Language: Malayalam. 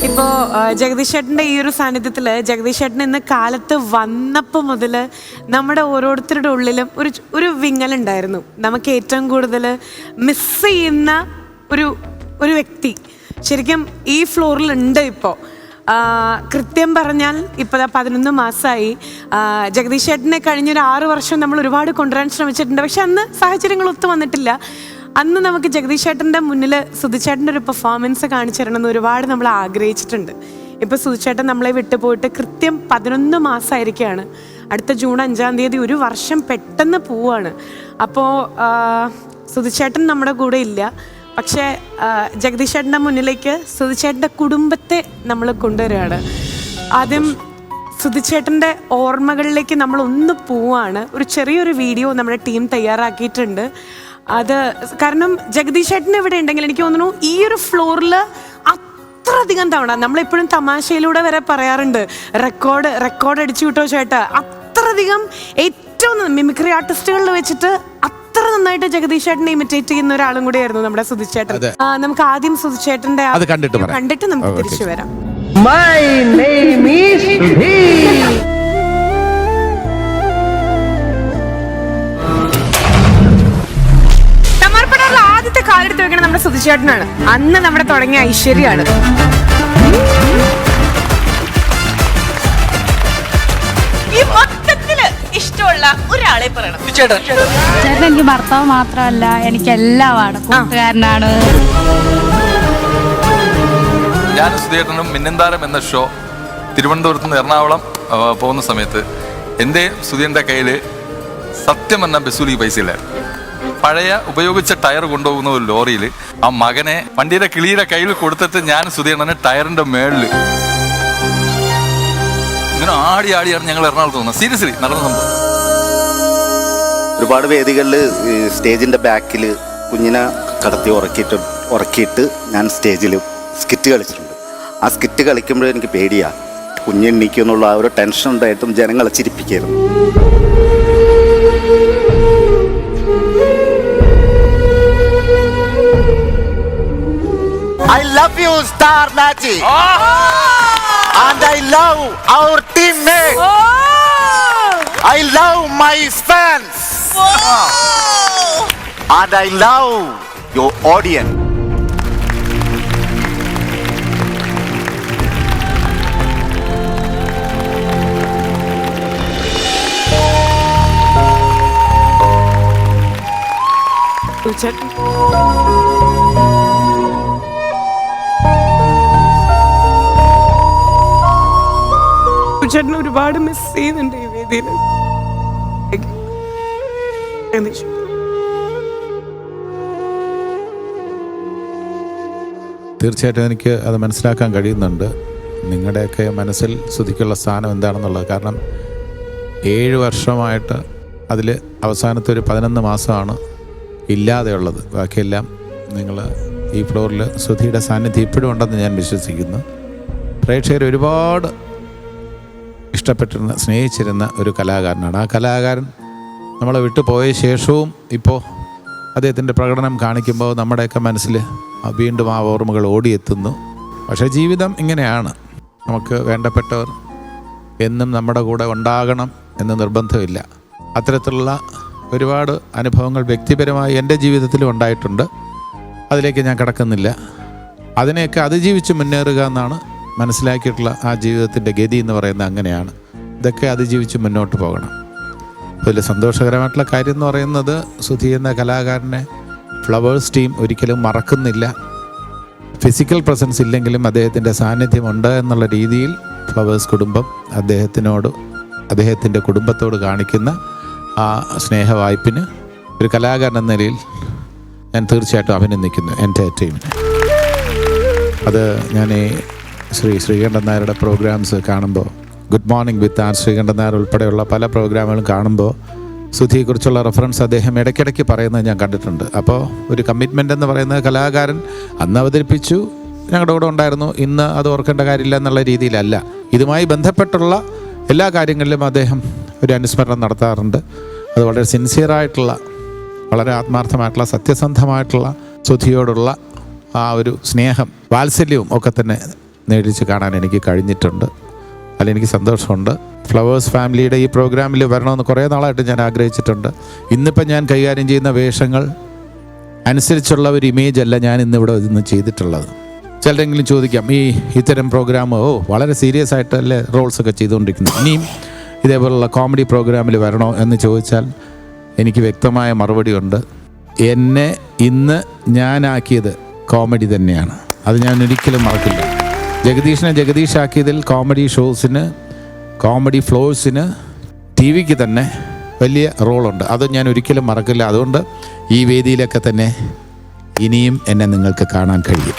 ഇപ്പോൾ ജഗദീഷ് ചേട്ടൻ്റെ ഈ ഒരു സാന്നിധ്യത്തിൽ ജഗദീഷ് ചേട്ടൻ ഇന്ന് കാലത്ത് വന്നപ്പോൾ മുതൽ നമ്മുടെ ഓരോരുത്തരുടെ ഉള്ളിലും ഒരു വിങ്ങലുണ്ടായിരുന്നു. നമുക്ക് ഏറ്റവും കൂടുതൽ മിസ് ചെയ്യുന്ന ഒരു വ്യക്തി ശരിക്കും ഈ ഫ്ലോറിലുണ്ട്. ഇപ്പോൾ കൃത്യം പറഞ്ഞാൽ ഇപ്പോൾ 11 മാസമായി. ജഗദീഷ് ചേട്ടനെ കഴിഞ്ഞൊരു 6 വർഷം നമ്മൾ ഒരുപാട് കൊണ്ടുവരാൻ ശ്രമിച്ചിട്ടുണ്ട്. പക്ഷെ അന്ന് സാഹചര്യങ്ങൾ ഒത്തു വന്നിട്ടില്ല. അന്ന് നമുക്ക് ജഗദീഷ് ചേട്ടൻ്റെ മുന്നിൽ സുധിച്ചേട്ടൻ്റെ ഒരു പെർഫോമൻസ് കാണിച്ചു തരണമെന്ന് ഒരുപാട് നമ്മൾ ആഗ്രഹിച്ചിട്ടുണ്ട്. ഇപ്പോൾ സുധിച്ചേട്ടൻ നമ്മളെ വിട്ടുപോയിട്ട് കൃത്യം 11 മാസമായിരിക്കുകയാണ്. അടുത്ത ജൂൺ 5-ാം തീയതി 1 വർഷം പെട്ടെന്ന് പോവാണ്. അപ്പോൾ സുധിച്ചേട്ടൻ നമ്മുടെ കൂടെ ഇല്ല. പക്ഷേ ജഗദീഷ് ചേട്ടൻ്റെ മുന്നിലേക്ക് സുധിച്ചേട്ടൻ്റെ കുടുംബത്തെ നമ്മൾ കൊണ്ടുവരികയാണ്. ആദ്യം സുധിച്ചേട്ടൻ്റെ ഓർമ്മകളിലേക്ക് നമ്മൾ ഒന്ന് പോവാണ്. ഒരു ചെറിയൊരു വീഡിയോ നമ്മുടെ ടീം തയ്യാറാക്കിയിട്ടുണ്ട്. അത് കാരണം ജഗദീഷ് ചേട്ടൻ ഇവിടെ ഉണ്ടെങ്കിൽ എനിക്ക് തോന്നുന്നു ഈ ഒരു ഫ്ലോറിൽ അത്രയധികം തവണ നമ്മളെപ്പോഴും തമാശയിലൂടെ വരെ പറയാറുണ്ട്, റെക്കോർഡ് അടിച്ചു വിട്ടോ ചേട്ടാ. അത്രയധികം ഏറ്റവും മിമിക്രി ആർട്ടിസ്റ്റുകളിൽ വെച്ചിട്ട് അത്ര നന്നായിട്ട് ജഗദീഷ് ചേട്ടനെ ഇമിറ്റേറ്റ് ചെയ്യുന്ന ഒരാളും കൂടിയായിരുന്നു നമ്മുടെ സുധിച്ചേട്ടൻ. നമുക്ക് ആദ്യം സുധിച്ചേട്ടന്റെ കണ്ടിട്ട് നമുക്ക് തിരിച്ചു വരാം. My name is Sudhir. ആദ്യത്തെ കാലെടുത്ത് വെക്കണം നമ്മുടെ സുധിച്ചേട്ടനാണ്. അന്ന് നമ്മുടെ തുടങ്ങിയ ഐശ്വര്യാണ്. ഈ മൊത്തത്തില് ഇഷ്ടമുള്ള ഒരാളെ പറയണം. ചേട്ടൻ എനിക്ക് ഭർത്താവ് മാത്രമല്ല, എനിക്ക് എല്ലാമാണ്. കൂട്ടുകാരനാണ്. ഞാൻ സുധീരനും മിന്നന്താരം എന്ന ഷോ തിരുവനന്തപുരത്ത് നിന്ന് എറണാകുളം പോകുന്ന സമയത്ത് എൻ്റെ സുധീരൻ്റെ കയ്യിൽ സത്യം പറഞ്ഞ ബസൂലി പൈസ ഇല്ലായിരുന്നു. പഴയ ഉപയോഗിച്ച ടയർ കൊണ്ടുപോകുന്ന ഒരു ലോറിയിൽ ആ മകനെ വണ്ടിയുടെ കിളിയുടെ കയ്യിൽ കൊടുത്തിട്ട് ഞാൻ സുധീരനെ ടയറിന്റെ മേളിൽ ഇങ്ങനെ ആടിയാണ് ഞങ്ങൾ എറണാകുളത്ത് വന്നത്. സീരിയസ്ലി നടന്ന സംഭവം. ഒരുപാട് വേദികളിൽ സ്റ്റേജിന്റെ ബാക്കിൽ കുഞ്ഞിനെ കടത്തി ഉറക്കിയിട്ട് ഞാൻ സ്റ്റേജിൽ സ്കിറ്റ് കളിച്ചിട്ടുണ്ട്. ആ സ്കിറ്റ് കളിക്കുമ്പോഴേ എനിക്ക് പേടിയാ, കുഞ്ഞെണ്ണിക്കുന്നുള്ള ആ ഒരു ടെൻഷൻ ഉണ്ടായിട്ടും ജനങ്ങളെ ചിരിപ്പിക്കായിരുന്നു. I love you, Star Magic. And I love our teammates. I love my fans. And I love your audience. ചേട്ടനെ ഒരുപാട് മിസ് ചെയ്യുന്നുണ്ട് ഈ വേദിയിൽ. തീർച്ചയായിട്ടും എനിക്ക് അത് മനസ്സിലാക്കാൻ കഴിയുന്നുണ്ട്, നിങ്ങളുടെയൊക്കെ മനസ്സിൽ സുധിക്കുള്ള സ്ഥാനം എന്താണെന്നുള്ളത്. കാരണം 7 വർഷമായിട്ട് അതിൽ അവസാനത്തെ ഒരു 11 മാസമാണ് ഇല്ലാതെയുള്ളത്. ബാക്കിയെല്ലാം നിങ്ങൾ ഈ ഫ്ലോറിൽ സുധിയുടെ സാന്നിധ്യം ഇപ്പോഴും ഉണ്ടെന്ന് ഞാൻ വിശ്വസിക്കുന്നു. പ്രേക്ഷകർ ഒരുപാട് ഇഷ്ടപ്പെട്ടിരുന്ന സ്നേഹിച്ചിരുന്ന ഒരു കലാകാരനാണ്. ആ കലാകാരൻ നമ്മളെ വിട്ടുപോയ ശേഷവും ഇപ്പോൾ അദ്ദേഹത്തിൻ്റെ പ്രകടനം കാണിക്കുമ്പോൾ നമ്മുടെയൊക്കെ മനസ്സിൽ വീണ്ടും ആ ഓർമ്മകൾ ഓടിയെത്തുന്നു. പക്ഷേ ജീവിതം ഇങ്ങനെയാണ്, നമുക്ക് വേണ്ടപ്പെട്ടവർ എന്നും നമ്മുടെ കൂടെ ഉണ്ടാകണം എന്ന് നിർബന്ധമില്ല. അത്തരത്തിലുള്ള ഒരുപാട് അനുഭവങ്ങൾ വ്യക്തിപരമായി എൻ്റെ ജീവിതത്തിലും ഉണ്ടായിട്ടുണ്ട്. അതിലേക്ക് ഞാൻ കടക്കുന്നില്ല. അതിനെയൊക്കെ അതിജീവിച്ച് മുന്നേറുക എന്നാണ് മനസ്സിലാക്കിയിട്ടുള്ള ആ ജീവിതത്തിൻ്റെ ഗതി എന്ന് പറയുന്നത് അങ്ങനെയാണ്. ഇതൊക്കെ അതിജീവിച്ച് മുന്നോട്ട് പോകണം. അതിൽ സന്തോഷകരമായിട്ടുള്ള കാര്യം എന്ന് പറയുന്നത് സുധി എന്ന കലാകാരനെ ഫ്ലവേഴ്സ് ടീം ഒരിക്കലും മറക്കുന്നില്ല. ഫിസിക്കൽ പ്രസൻസ് ഇല്ലെങ്കിലും അദ്ദേഹത്തിൻ്റെ സാന്നിധ്യമുണ്ട് എന്നുള്ള രീതിയിൽ ഫ്ലവേഴ്സ് കുടുംബം അദ്ദേഹത്തിൻ്റെ കുടുംബത്തോട് കാണിക്കുന്ന ആ സ്നേഹവായ്പിന് ഒരു കലാകാരൻ എന്ന നിലയിൽ ഞാൻ തീർച്ചയായിട്ടും അഭിനന്ദിക്കുന്നു എൻ്റെ ടീമിനെ. അത് ഞാൻ ഈ ശ്രീകണ്ഠൻ നായരുടെ പ്രോഗ്രാംസ് കാണുമ്പോൾ, good morning with R Sreekandan Nair ഉൾപ്പെടെയുള്ള പല പ്രോഗ്രാമുകളും കാണുമ്പോൾ സുധിയെക്കുറിച്ചുള്ള റെഫറൻസ് അദ്ദേഹം ഇടയ്ക്കിടയ്ക്ക് പറയുന്നത് ഞാൻ കണ്ടിട്ടുണ്ട്. അപ്പോൾ ഒരു കമ്മിറ്റ്മെൻ്റ് എന്ന് പറയുന്നത് കലാകാരൻ അന്ന് അവതരിപ്പിച്ചു, ഞങ്ങളുടെ കൂടെ ഉണ്ടായിരുന്നു, ഇന്ന് അത് ഓർക്കേണ്ട കാര്യമില്ല എന്നുള്ള രീതിയിലല്ല. ഇതുമായി ബന്ധപ്പെട്ടുള്ള എല്ലാ കാര്യങ്ങളിലും അദ്ദേഹം ഒരു അനുസ്മരണം നടത്താറുണ്ട്. അത് വളരെ സിൻസിയറായിട്ടുള്ള, വളരെ ആത്മാർത്ഥമായിട്ടുള്ള, സത്യസന്ധമായിട്ടുള്ള സുധിയോടുള്ള ആ ഒരു സ്നേഹം, വാത്സല്യവും ഒക്കെ തന്നെ നേടിച്ച് കാണാൻ എനിക്ക് കഴിഞ്ഞിട്ടുണ്ട്. അതിൽ എനിക്ക് സന്തോഷമുണ്ട്. ഫ്ലവേഴ്സ് ഫാമിലിയുടെ ഈ പ്രോഗ്രാമിൽ വരണമെന്ന് കുറേ നാളായിട്ട് ഞാൻ ആഗ്രഹിച്ചിട്ടുണ്ട്. ഇന്നിപ്പം ഞാൻ കൈകാര്യം ചെയ്യുന്ന വേഷങ്ങൾ അനുസരിച്ചുള്ള ഒരു ഇമേജ് അല്ല ഞാൻ ഇന്നിവിടെ ഇന്ന് ചെയ്തിട്ടുള്ളത്. ചിലരെങ്കിലും ചോദിക്കാം, ഈ ഇത്തരം പ്രോഗ്രാം വളരെ സീരിയസ് ആയിട്ടല്ലേ റോൾസൊക്കെ ചെയ്തുകൊണ്ടിരിക്കുന്നു, ഇനിയും ഇതേപോലുള്ള കോമഡി പ്രോഗ്രാമിൽ വരണോ എന്ന് ചോദിച്ചാൽ എനിക്ക് വ്യക്തമായ മറുപടി ഉണ്ട്. എന്നെ ഇന്ന് ഞാനാക്കിയത് കോമഡി തന്നെയാണ്. അത് ഞാൻ ഒരിക്കലും മറക്കില്ല. ജഗദീഷിനെ ജഗദീഷാക്കിയതിൽ കോമഡി ഷോസിന്, കോമഡി ഫ്ലോഴ്സിന്, ടി വിക്ക് തന്നെ വലിയ റോളുണ്ട്. അത് ഞാൻ ഒരിക്കലും മറക്കില്ല. അതുകൊണ്ട് ഈ വേദിയിലൊക്കെ തന്നെ ഇനിയും എന്നെ നിങ്ങൾക്ക് കാണാൻ കഴിയും.